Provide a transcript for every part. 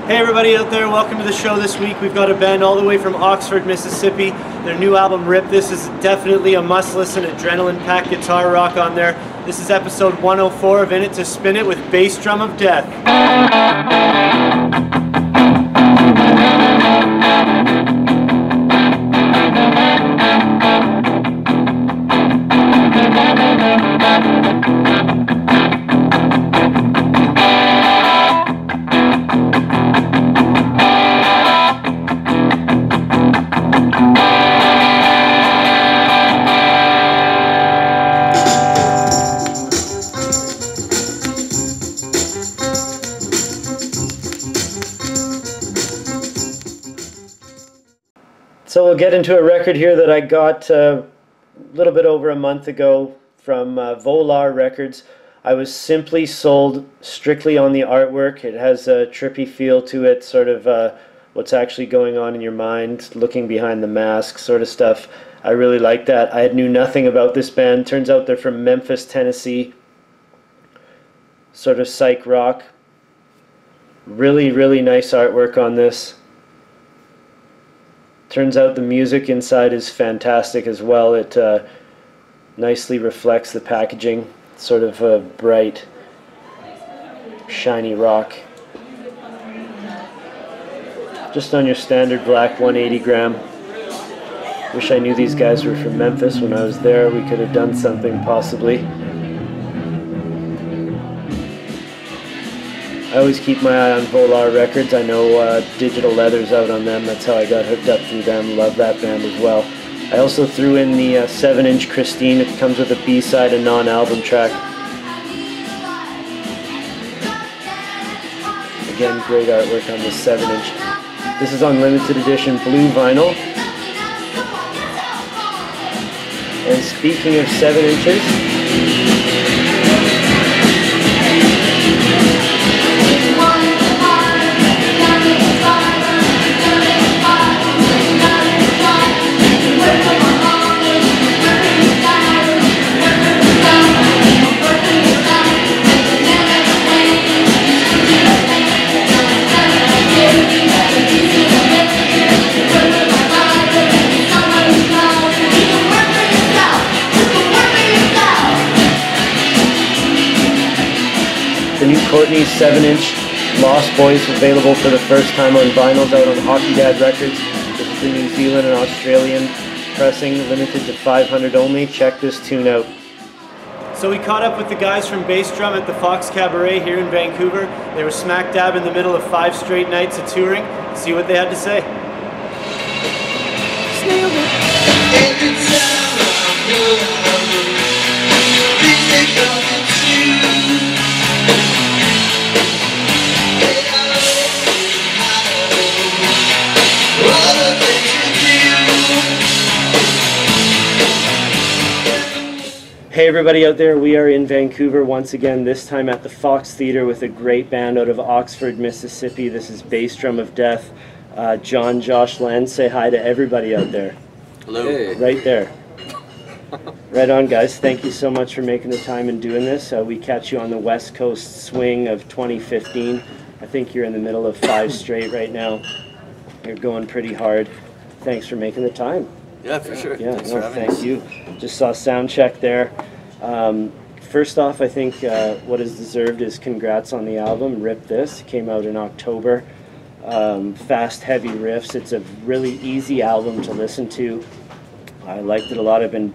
Hey everybody out there, welcome to the show this week. We've got a band all the way from Oxford, Mississippi. Their new album, Rip. This is definitely a must-listen, adrenaline-packed guitar rock on there. This is episode 104 of In It to Spin It with Bass Drum of Death. So we'll get into a record here that I got a little bit over a month ago from Volar Records. I was simply sold strictly on the artwork. It has a trippy feel to it, sort of what's actually going on in your mind, looking behind the mask sort of stuff. I really like that. I knew nothing about this band. Turns out they're from Memphis, Tennessee. Sort of psych rock. Really, really nice artwork on this. Turns out the music inside is fantastic as well. It nicely reflects the packaging. Sort of a bright, shiny rock. Just on your standard black 180 gram. Wish I knew these guys were from Memphis when I was there. We could have done something possibly. I always keep my eye on Volar Records. I know Digital Leather's out on them. That's how I got hooked up through them. Love that band as well. I also threw in the 7-inch Christine. It comes with a B-side, a non-album track. Again, great artwork on this 7-inch. This is on limited edition blue vinyl. And speaking of 7 inches, the new Courtneys 7-inch Lost Boys available for the first time on vinyls out on Hockey Dad Records. This is the New Zealand and Australian pressing, limited to 500 only. Check this tune out. So we caught up with the guys from Bass Drum at the Fox Cabaret here in Vancouver. They were smack dab in the middle of 5 straight nights of touring. See what they had to say. Hey everybody out there, we are in Vancouver once again, this time at the Fox Theatre with a great band out of Oxford, Mississippi. This is Bass Drum of Death. John, Josh, Len, say hi to everybody out there. Hello. Hey. Right there. Right on, guys. Thank you so much for making the time and doing this. We catch you on the West Coast swing of 2015. I think you're in the middle of 5 straight right now. You're going pretty hard. Thanks for making the time. Yeah, for sure. Yeah, Thanks no, for having thank us. you. Just saw sound check there. First off, I think what is deserved is congrats on the album. Rip This came out in October. Fast, heavy riffs. It's a really easy album to listen to. I liked it a lot. I've been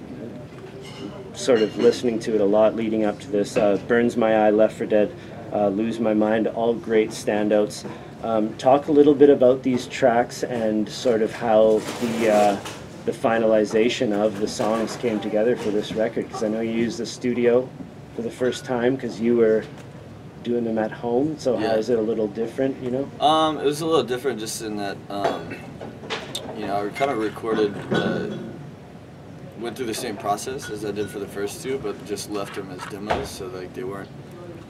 sort of listening to it a lot leading up to this. Burns My Eye, Left for Dead, Lose My Mind, all great standouts. Talk a little bit about these tracks and sort of how the finalization of the songs came together for this record, because I know you used the studio for the first time because you were doing them at home. So yeah. How is it a little different, you know? It was a little different just in that, you know, I kind of recorded, went through the same process as I did for the first two, but just left them as demos, so like they weren't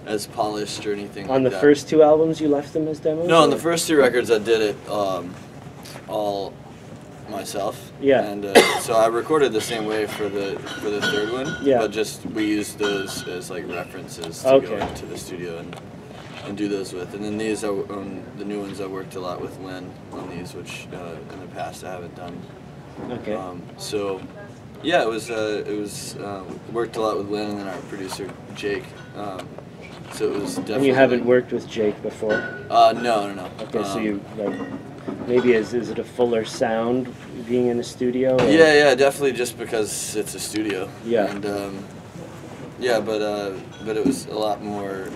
as polished or anything On like the that. first 2 albums you left them as demos? No, or? on the first 2 records I did it all myself. Yeah. And so I recorded the same way for the third one. Yeah. But just we used those as like references to Okay. go into the studio and do those with. And then these are the new ones. I worked a lot with Lynn on these, which in the past I haven't done. Okay. So yeah, it was worked a lot with Lynn and then our producer Jake. So it was definitely. And you haven't worked with Jake before? No. Okay, so you like maybe is it a fuller sound being in a studio? Or? Yeah, definitely just because it's a studio. Yeah. And yeah, but it was a lot more,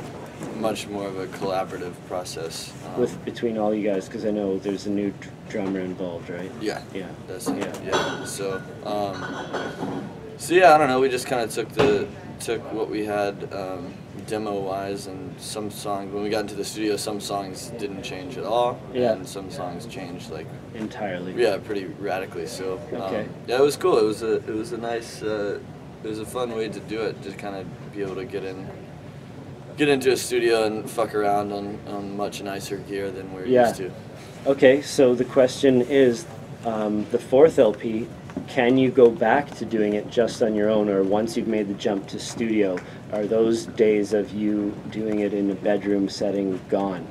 much more of a collaborative process. With between all you guys, because I know there's a new drummer involved, right? Yeah. Yeah. That's it. Yeah. So yeah, I don't know. We just kind of took what we had demo wise, and some songs when we got into the studio, some songs didn't change at all. Yeah. And some songs changed like entirely. Yeah, pretty radically. So okay. Yeah, it was cool. It was a nice. It was a fun way to do it, to kind of be able to get into a studio and fuck around on much nicer gear than we're used to. Okay, so the question is, the fourth LP, can you go back to doing it just on your own, or once you've made the jump to studio, are those days of you doing it in a bedroom setting gone?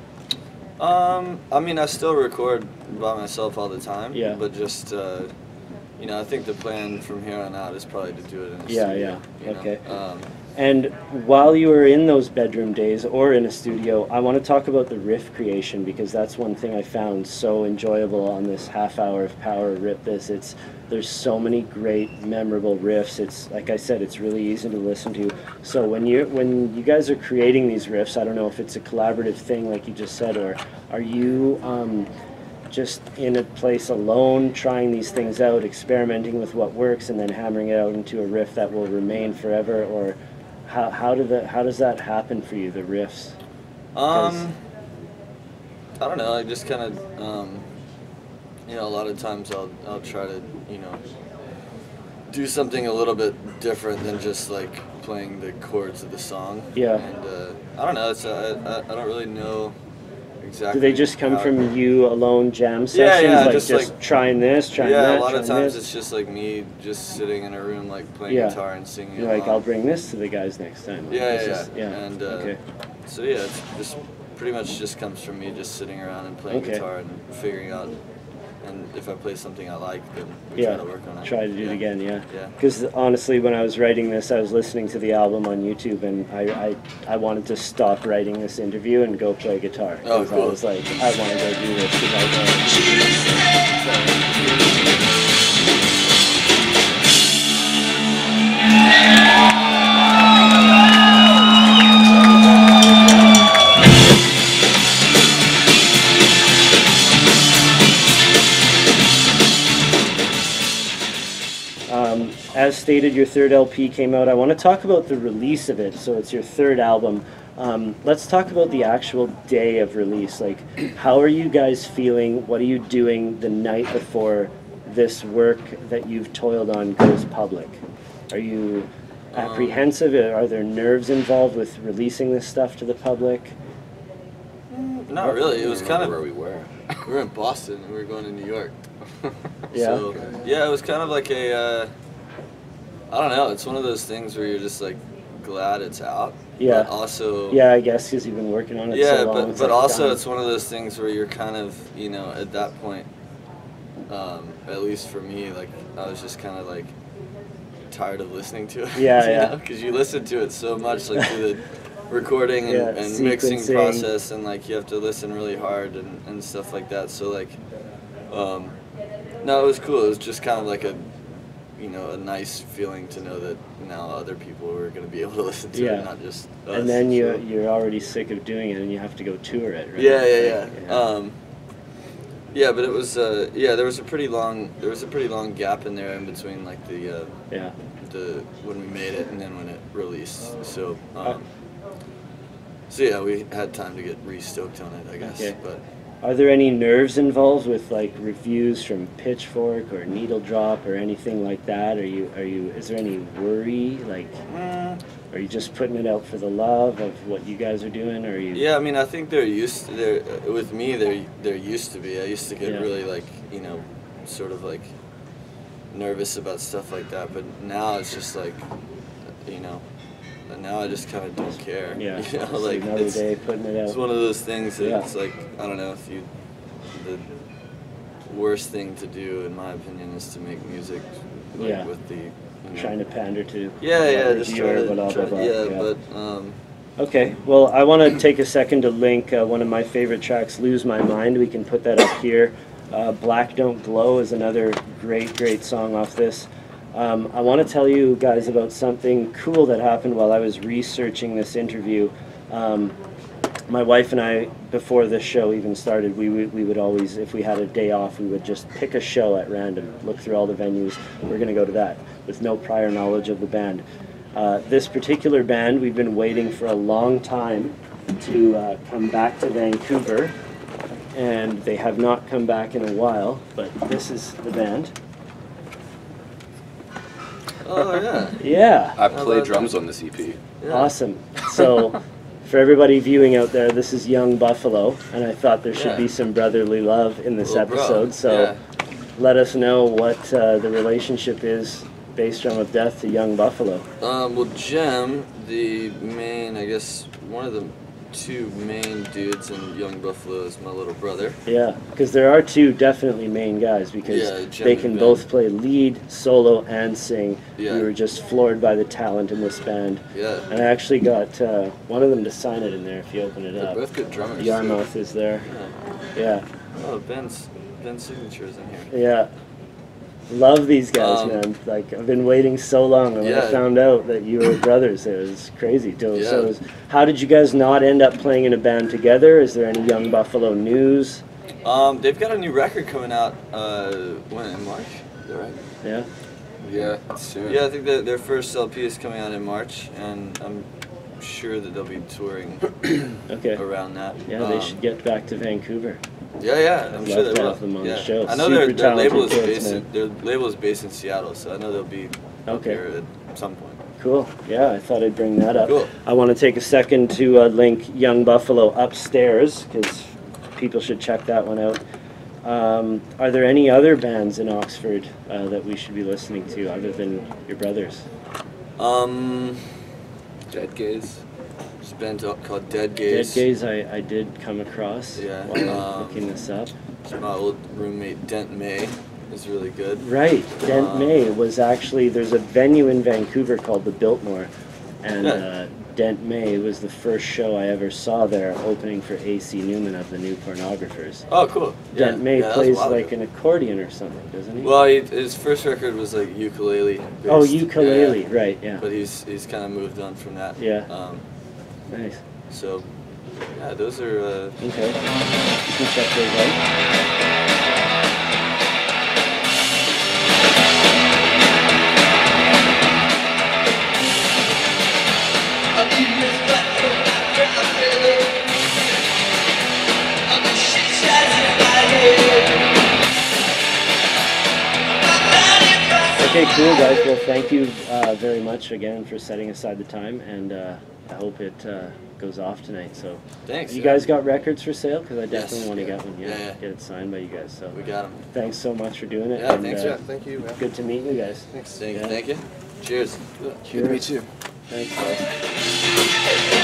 I mean, I still record by myself all the time. Yeah. But just, you know, I think the plan from here on out is probably to do it in a studio. Yeah. Okay. And while you were in those bedroom days or in a studio, I want to talk about the riff creation, because that's one thing I found so enjoyable on this half hour of Power Rip This. There's so many great, memorable riffs. It's like I said, it's really easy to listen to. So when you guys are creating these riffs, I don't know if it's a collaborative thing like you just said, or are you just in a place alone trying these things out, experimenting with what works, and then hammering it out into a riff that will remain forever, or how does that happen for you, the riffs? I don't know. I just kind of, you know, a lot of times I'll try to, you know, do something a little bit different than just like playing the chords of the song. Yeah. And I don't know. I don't really know exactly. Do they just come from you alone jam sessions? Yeah, like just like trying this, trying that. Yeah, a lot of times it's just like me just sitting in a room like playing guitar and singing. You're like, I'll bring this to the guys next time. Like, yeah. And okay. So yeah, it's just pretty much just comes from me just sitting around and playing guitar and figuring out. And if I play something I like, then we try to work on it. Try to do it again, Yeah. Because honestly, when I was writing this, I was listening to the album on YouTube, and I wanted to stop writing this interview and go play guitar. Oh, cool. I was like, I want to go do this because I As stated, your third LP came out. I want to talk about the release of it. So it's your third album. Let's talk about the actual day of release. Like, how are you guys feeling? What are you doing the night before this work that you've toiled on goes public? Are you apprehensive? Are there nerves involved with releasing this stuff to the public? Not really. It was kind of where we were. We were in Boston and we were going to New York. Yeah. So, yeah, it was kind of like a. I don't know. It's one of those things where you're just like glad it's out. Yeah. But also. Yeah, I guess because you've been working on it so long. but also it's one of those things where you're kind of, you know, at that point, at least for me, like I was just kind of like tired of listening to it. Yeah, Because you listen to it so much, like through the recording and mixing process, and like you have to listen really hard and stuff like that. So like, no, it was cool. It was just kind of like a. You know, a nice feeling to know that now other people were going to be able to listen to it, not just us. And then you're already sick of doing it, and you have to go tour it, right? Yeah. But it was there was a pretty long gap in there in between like the when we made it and then when it released. So yeah, we had time to get re-stoked on it, I guess. Okay. But. Are there any nerves involved with like reviews from Pitchfork or Needle Drop or anything like that? Is there any worry? Like, are you just putting it out for the love of what you guys are doing? Or are you? Yeah, I mean, I think they're used to be. I used to get really like, you know, sort of like nervous about stuff like that. But now it's just like, you know, and now I just kind of don't care. Yeah, you know, like another day putting it out. It's one of those things that Yeah. it's like, I don't know, if you, the worst thing to do, in my opinion, is to make music like, Yeah. with the, Trying to pander to just viewer, trying blah, blah, to, blah. yeah, but Okay, well, I want to take a second to link one of my favorite tracks, Lose My Mind. We can put that up here. Black Don't Glow is another great song off this. I want to tell you guys about something cool that happened while I was researching this interview. My wife and I, before this show even started, we would always, if we had a day off, we would just pick a show at random, look through all the venues. We're going to go to that with no prior knowledge of the band. This particular band, we've been waiting for a long time to come back to Vancouver, and they have not come back in a while, but this is the band. oh yeah, Yeah. I play drums on this EP. yeah. Awesome. So, for everybody viewing out there, this is Young Buffalo, and I thought there should Yeah. be some brotherly love in this Little bro, episode. So, yeah. let us know what the relationship is, Bass Drum of Death to Young Buffalo. Well, Jem, the main, I guess, one of the two main dudes in Young Buffalo is my little brother. Yeah, because there are two definitely main guys, because Yeah, Jem they and can Ben. both play lead, solo, and sing. Yeah. We were just floored by the talent in this band. Yeah, And I actually got one of them to sign it in there if you open it they're up. both good drummers. Yarmouth is there. Yeah. Yeah. Oh, Ben's signature's in here. Yeah. Love these guys, Um, man. Like, I've been waiting so long, and when I Yeah. found out that you were brothers, it was crazy. So, Yeah. how did you guys not end up playing in a band together? Is there any Young Buffalo news? They've got a new record coming out. When, in March? Is that right? Yeah. Yeah, soon. Yeah, I think that their first LP is coming out in March, and I'm sure that they'll be touring Okay. around that. Yeah, they should get back to Vancouver. Yeah, I'm I'd sure love they to will. have them on the yeah. show. I know Super their label is talented kids, based man. their label is based in Seattle, so I know they'll be up Okay. here at some point. Cool. Yeah, I thought I'd bring that up. Cool. I want to take a second to link Young Buffalo Upstairs, because people should check that one out. Are there any other bands in Oxford that we should be listening to other than your brothers? Dead Gaze. There's a band called Dead Dead Gaze. Gaze I did come across Yeah, while looking this up. My old roommate Dent May is really good. Right, Dent May was actually, there's a venue in Vancouver called the Biltmore, and Yeah. Dent May was the first show I ever saw there, opening for A.C. Newman of the New Pornographers. Oh, cool. Dent May that was a plays while like ago. an accordion or something, doesn't he? Well, his first record was like ukulele. Oh, based. ukulele, Yeah. right, yeah. But he's kind of moved on from that. Yeah. Nice. So, yeah, those are. Okay. You can check those out. Okay, cool, guys. Well, thank you very much again for setting aside the time, and I hope it goes off tonight. So, Thanks. you yeah. guys got records for sale? Because I definitely Yes, want to yeah. get one. Yeah. Get it signed by you guys. So, We got them. thanks so much for doing it. Yeah, and, thanks, Yeah, thank you, man. Good to meet you guys. Thanks. Thank Yeah. you. Cheers. Good to meet you. Thanks, guys.